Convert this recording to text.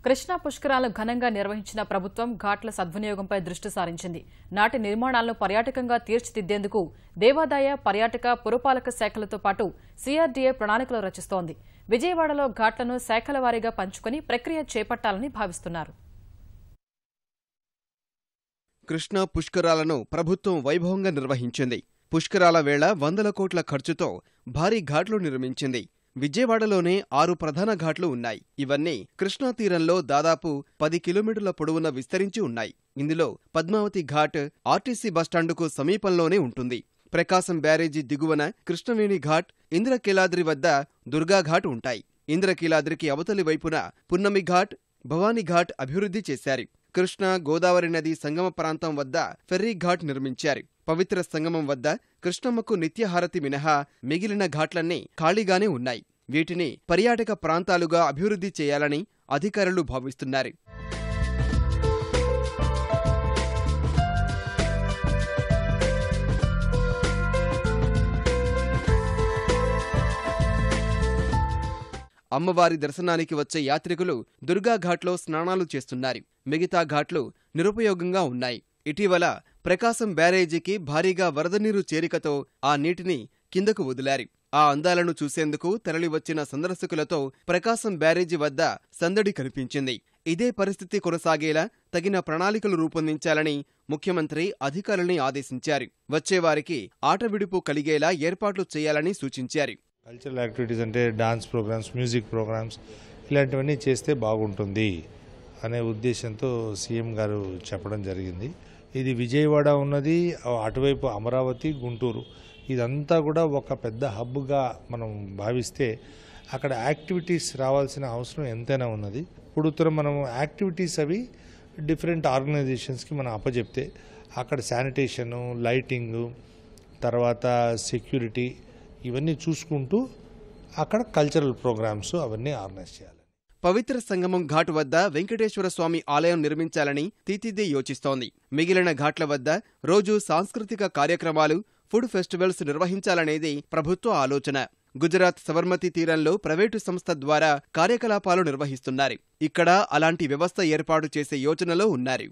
కృష్ణా పుష్కరాలను ఘనంగా నిర్వహించిన ప్రభుత్వం ఘాట్ల సద్వినియోగంపై దృష్టి సారించింది. నాటి నిర్మాణాలను పర్యాటకంగా తీర్చిదిద్దేందుకు దేవాదాయ, పర్యాటక, పురపాలక శాఖలతో పాటు సిఆర్డీఏ ప్రణాళికలు రచిస్తోంది. విజయవాడలో ఘాట్లను శాఖల వారీగా పంచుకుని ప్రక్రియ చేపట్టాలని భావిస్తున్నారు. కృష్ణా పుష్కరాలను ప్రభుత్వం వైభవంగా నిర్వహించింది. పుష్కరాల వేళ వందల కోట్ల ఖర్చుతో భారీ ఘాట్లు నిర్మించింది. విజయవాడలోనే 6 ప్రధాన ఘాట్లు ఉన్నాయి. ఇవన్నీ కృష్ణా తీరంలో దాదాపు 10 కిలోమీటర్ల పొడవున విస్తరించి ఉన్నాయి. ఇందులో పద్మావతి ఘాట్ ఆర్టీసీ బస్టాండుకు సమీపంలోనే ఉంటుంది. ప్రకాశం బ్యారేజీ దిగువన కృష్ణవేణి ఘాట్, ఇంద్రకీలాద్రి వద్ద దుర్గాఘాట్ ఉంటాయి. ఇంద్రకీలాద్రికి అవతలి వైపున పున్నమి ఘాట్, భవానీ ఘాట్ అభివృద్ధి చేశారు. కృష్ణా, గోదావరి నది సంగమ ప్రాంతం వద్ద ఫెర్రీ ఘాట్ నిర్మించారు. పవిత్ర సంగమం వద్ద కృష్ణమ్మకు నిత్యహారతి మినహా మిగిలిన ఘాట్లన్నీ ఖాళీగానే ఉన్నాయి. వీటిని పర్యాటక ప్రాంతాలుగా అభివృద్ధి చేయాలని అధికారులు భావిస్తున్నారు. అమ్మవారి దర్శనానికి వచ్చే యాత్రికులు దుర్గాఘాట్లో స్నానాలు చేస్తున్నారు. మిగతా ఘాట్లు నిరుపయోగంగా ఉన్నాయి. ఇటీవల ప్రకాశం బ్యారేజీకి భారీగా వరద నీరు చేరికతో ఆ నీటిని కిందకు వదిలారు. ఆ అందాలను చూసేందుకు తరలివచ్చిన సందర్శకులతో ప్రకాశం బ్యారేజీ వద్ద సందడి కనిపించింది. ఇదే పరిస్థితి కొనసాగేలా తగిన ప్రణాళికలు రూపొందించాలని ముఖ్యమంత్రి అధికారుల్ని ఆదేశించారు. వచ్చేవారికి ఆట విడుపు కలిగేలా ఏర్పాట్లు చేయాలని సూచించారు. కల్చరల్ యాక్టివిటీస్ అంటే డాన్స్ ప్రోగ్రామ్స్, మ్యూజిక్ ప్రోగ్రామ్స్ ఇలాంటివన్నీ చేస్తే బాగుంటుంది అనే ఉద్దేశంతో సీఎం గారు చెప్పడం జరిగింది. ఇది విజయవాడ ఉన్నది, అటువైపు అమరావతి, గుంటూరు, ఇదంతా కూడా ఒక పెద్ద హబ్గా మనం భావిస్తే అక్కడ యాక్టివిటీస్ రావాల్సిన అవసరం ఎంతైనా ఉన్నది. ఇప్పుడు మనం యాక్టివిటీస్ అవి డిఫరెంట్ ఆర్గనైజేషన్స్కి మనం అప్పచెప్తే అక్కడ శానిటేషను, లైటింగు, తర్వాత సెక్యూరిటీ ఇవన్నీ చూసుకుంటూ అక్కడ కల్చరల్ ప్రోగ్రామ్స్ అవన్నీ ఆర్గనైజ్ చేయాలి. పవిత్ర సంగమం ఘాటు వద్ద వెంకటేశ్వర స్వామి ఆలయం నిర్మించాలని తీతిదే యోచిస్తోంది. మిగిలిన ఘాట్ల వద్ద రోజూ సాంస్కృతిక కార్యక్రమాలు, ఫుడ్ ఫెస్టివల్స్ నిర్వహించాలనేది ప్రభుత్వ ఆలోచన. గుజరాత్ సబర్మతి తీరంలో ప్రైవేటు సంస్థ ద్వారా కార్యకలాపాలు నిర్వహిస్తున్నారు. ఇక్కడ అలాంటి వ్యవస్థ ఏర్పాటు చేసే యోచనలో ఉన్నారు.